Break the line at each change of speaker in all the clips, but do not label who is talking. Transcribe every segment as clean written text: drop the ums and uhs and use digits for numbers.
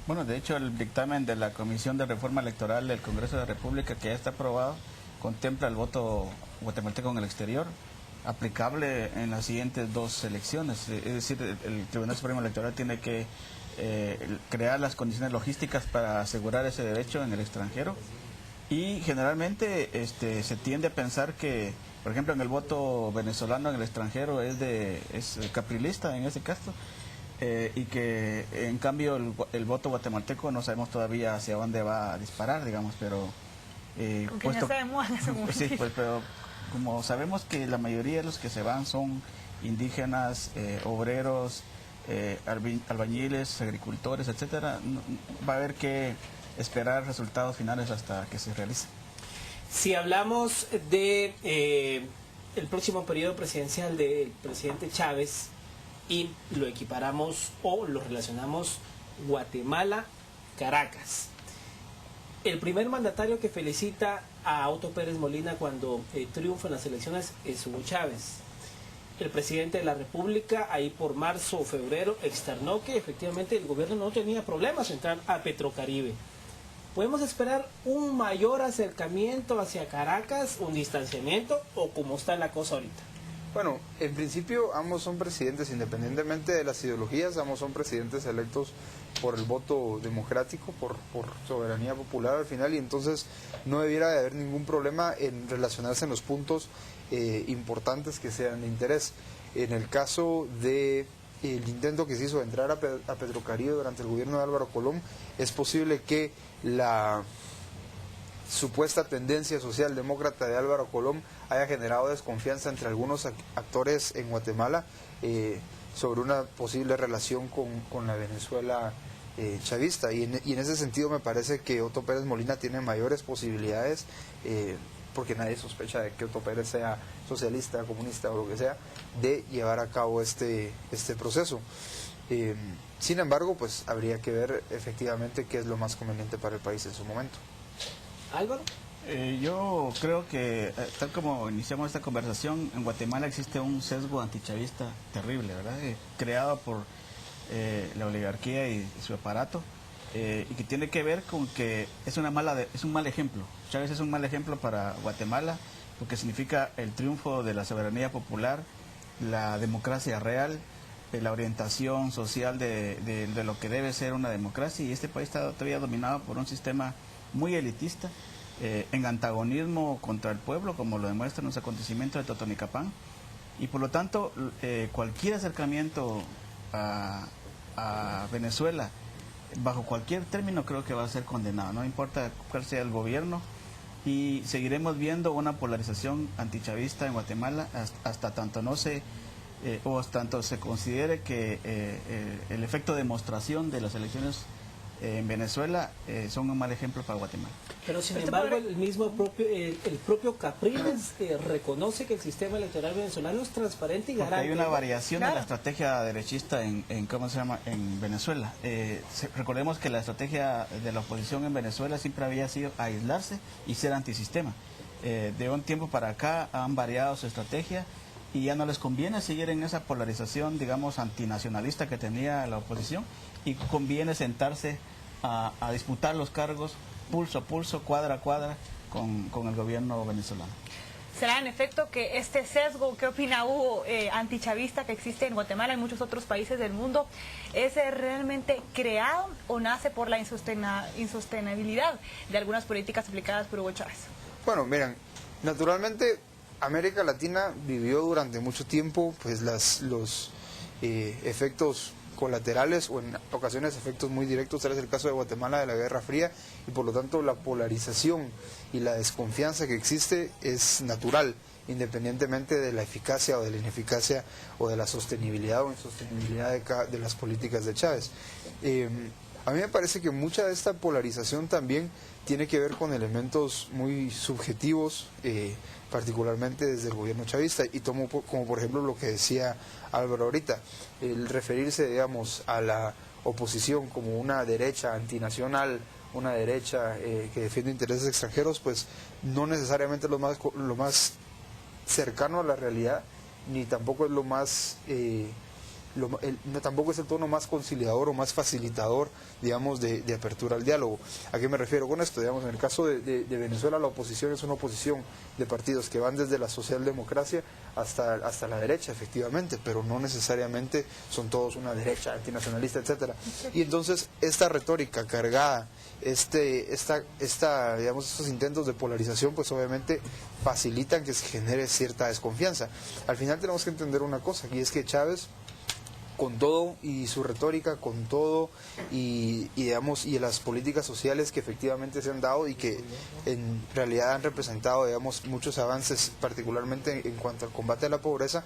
Bueno, de hecho, el dictamen de la Comisión de Reforma Electoral del Congreso de la República, que ya está aprobado, contempla el voto guatemalteco en el exterior, aplicable en las siguientes dos elecciones. Es decir, el Tribunal Supremo Electoral tiene que crear las condiciones logísticas para asegurar ese derecho en el extranjero. Y generalmente se tiende a pensar que, por ejemplo, en el voto venezolano en el extranjero es caprilista en ese caso. Y que en cambio el voto guatemalteco no sabemos todavía hacia dónde va a disparar, digamos, pero
ya sabemos en ese momento.
Sí, pues, pero como sabemos que la mayoría de los que se van son indígenas, obreros, albañiles, agricultores, etcétera, va a haber que esperar resultados finales hasta que se realice.
Si hablamos de el próximo periodo presidencial del presidente Chávez y lo equiparamos o lo relacionamos Guatemala-Caracas, el primer mandatario que felicita a Otto Pérez Molina cuando triunfa en las elecciones es Hugo Chávez. El presidente de la República, ahí por marzo o febrero, externó que efectivamente el gobierno no tenía problemas en entrar a Petrocaribe. ¿Podemos esperar un mayor acercamiento hacia Caracas, un distanciamiento, o cómo está la cosa ahorita?
Bueno, en principio ambos son presidentes, independientemente de las ideologías, ambos son presidentes electos por el voto democrático, por soberanía popular al final, y entonces no debiera de haber ningún problema en relacionarse en los puntos importantes que sean de interés. En el caso de el intento que se hizo de entrar a Petrocaribe durante el gobierno de Álvaro Colón, es posible que la supuesta tendencia socialdemócrata de Álvaro Colón haya generado desconfianza entre algunos actores en Guatemala sobre una posible relación con la Venezuela chavista, y en ese sentido me parece que Otto Pérez Molina tiene mayores posibilidades, porque nadie sospecha de que Otto Pérez sea socialista, comunista o lo que sea, de llevar a cabo este proceso. Sin embargo, pues habría que ver efectivamente qué es lo más conveniente para el país en su momento.
Álvaro.
Yo creo que, tal como iniciamos esta conversación, en Guatemala existe un sesgo antichavista terrible, ¿verdad? Creado por la oligarquía y su aparato, y que tiene que ver con que es un mal ejemplo. Chávez es un mal ejemplo para Guatemala, porque significa el triunfo de la soberanía popular, la democracia real, la orientación social de lo que debe ser una democracia, y este país está todavía dominado por un sistema muy elitista, en antagonismo contra el pueblo, como lo demuestran los acontecimientos de Totonicapán, y por lo tanto cualquier acercamiento a Venezuela bajo cualquier término creo que va a ser condenado, no importa cuál sea el gobierno, y seguiremos viendo una polarización antichavista en Guatemala hasta tanto no se hasta tanto se considere que el efecto de demostración de las elecciones en Venezuela son un mal ejemplo para Guatemala.
Pero sin embargo el propio Capriles reconoce que el sistema electoral venezolano es transparente y garante.
Hay una variación de la estrategia derechista en ¿cómo se llama? En Venezuela. Recordemos que la estrategia de la oposición en Venezuela siempre había sido aislarse y ser antisistema. De un tiempo para acá han variado su estrategia y ya no les conviene seguir en esa polarización, digamos, antinacionalista que tenía la oposición, y conviene sentarse a disputar los cargos pulso a pulso, cuadra a cuadra con el gobierno venezolano.
¿Será en efecto que este sesgo, qué opina Hugo, antichavista que existe en Guatemala y en muchos otros países del mundo, es realmente creado o nace por la insostenibilidad de algunas políticas aplicadas por Hugo Chávez?
Bueno, miren, naturalmente América Latina vivió durante mucho tiempo pues los efectos colaterales, o en ocasiones efectos muy directos. Tal es el caso de Guatemala de la Guerra Fría, y por lo tanto la polarización y la desconfianza que existe es natural, independientemente de la eficacia o de la ineficacia o de la sostenibilidad o insostenibilidad de las políticas de Chávez. A mí me parece que mucha de esta polarización también tiene que ver con elementos muy subjetivos, particularmente desde el gobierno chavista, y tomo como por ejemplo lo que decía Álvaro ahorita, el referirse, digamos, a la oposición como una derecha antinacional, una derecha que defiende intereses extranjeros, pues no necesariamente es lo más cercano a la realidad, ni tampoco es lo más tampoco es el tono más conciliador o más facilitador, digamos, de apertura al diálogo. ¿A qué me refiero con esto? Digamos, en el caso de Venezuela, la oposición es una oposición de partidos que van desde la socialdemocracia hasta la derecha, efectivamente, pero no necesariamente son todos una derecha antinacionalista, etcétera. Y entonces esta retórica cargada, digamos, estos intentos de polarización, pues obviamente facilitan que se genere cierta desconfianza. Al final tenemos que entender una cosa, y es que Chávez, con todo y su retórica, con todo y digamos, y las políticas sociales que efectivamente se han dado y que en realidad han representado, digamos, muchos avances, particularmente en cuanto al combate a la pobreza,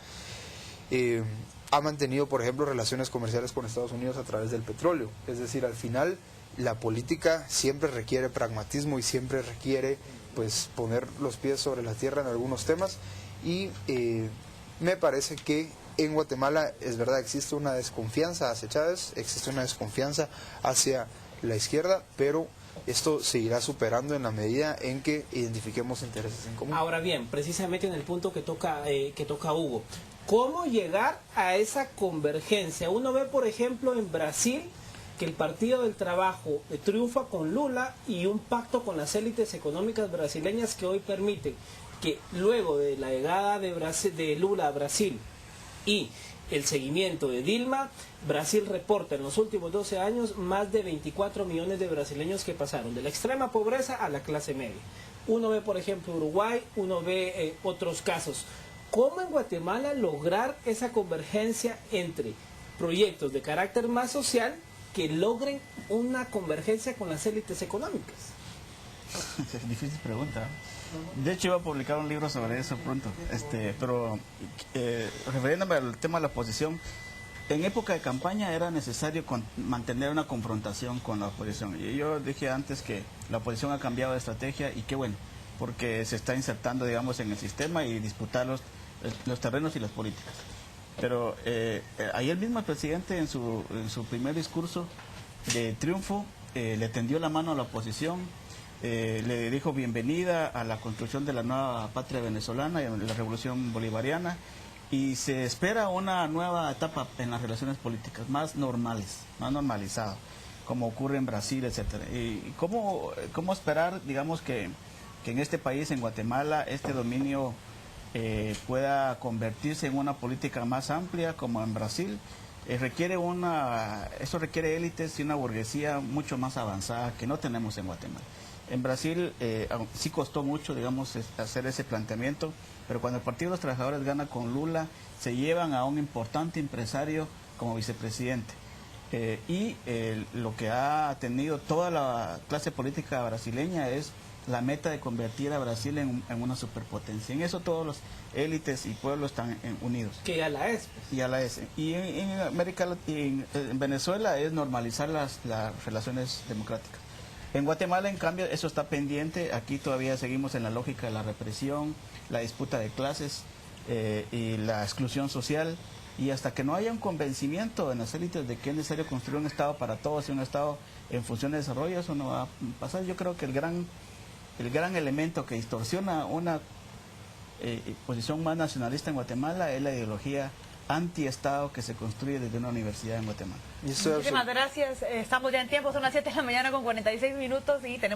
ha mantenido, por ejemplo, relaciones comerciales con Estados Unidos a través del petróleo. Es decir, al final la política siempre requiere pragmatismo y siempre requiere, pues, poner los pies sobre la tierra en algunos temas, y me parece que en Guatemala, es verdad, existe una desconfianza hacia Chávez, existe una desconfianza hacia la izquierda, pero esto se irá superando en la medida en que identifiquemos intereses en común.
Ahora bien, precisamente en el punto que toca Hugo, ¿cómo llegar a esa convergencia? Uno ve, por ejemplo, en Brasil, que el Partido del Trabajo triunfa con Lula y un pacto con las élites económicas brasileñas que hoy permiten que luego de la llegada de Lula a Brasil y el seguimiento de Dilma, Brasil reporta en los últimos 12 años más de 24 millones de brasileños que pasaron de la extrema pobreza a la clase media. Uno ve, por ejemplo, Uruguay, uno ve otros casos. ¿Cómo en Guatemala lograr esa convergencia entre proyectos de carácter más social que logren una convergencia con las élites económicas?
Es difícil pregunta. De hecho, iba a publicar un libro sobre eso pronto, pero refiriéndome al tema de la oposición, en época de campaña era necesario mantener una confrontación con la oposición. Y yo dije antes que la oposición ha cambiado de estrategia, y qué bueno, porque se está insertando, digamos, en el sistema y disputar los terrenos y las políticas. Pero ayer mismo el presidente en su primer discurso de triunfo le tendió la mano a la oposición. Le dijo bienvenida a la construcción de la nueva patria venezolana y la revolución bolivariana, y se espera una nueva etapa en las relaciones políticas, más normales, más normalizado, como ocurre en Brasil, etcétera. Y cómo esperar, digamos, que en este país, en Guatemala, este dominio pueda convertirse en una política más amplia como en Brasil. Eso requiere élites y una burguesía mucho más avanzada que no tenemos en Guatemala. En Brasil sí costó mucho, digamos, hacer ese planteamiento, pero cuando el Partido de los Trabajadores gana con Lula, se llevan a un importante empresario como vicepresidente. Lo que ha tenido toda la clase política brasileña es la meta de convertir a Brasil en una superpotencia. En eso todos los élites y pueblos están unidos.
Que ya la es.
Pues. Ya la es. Y en América Latina, en Venezuela, es normalizar las relaciones democráticas. En Guatemala, en cambio, eso está pendiente. Aquí todavía seguimos en la lógica de la represión, la disputa de clases y la exclusión social. Y hasta que no haya un convencimiento en las élites de que es necesario construir un Estado para todos y un Estado en función de desarrollo, eso no va a pasar. Yo creo que el gran elemento que distorsiona una posición más nacionalista en Guatemala es la ideología anti-Estado que se construye desde una universidad en Guatemala.
Muchísimas gracias. Estamos ya en tiempo, son las 7 de la mañana con 46 minutos y tenemos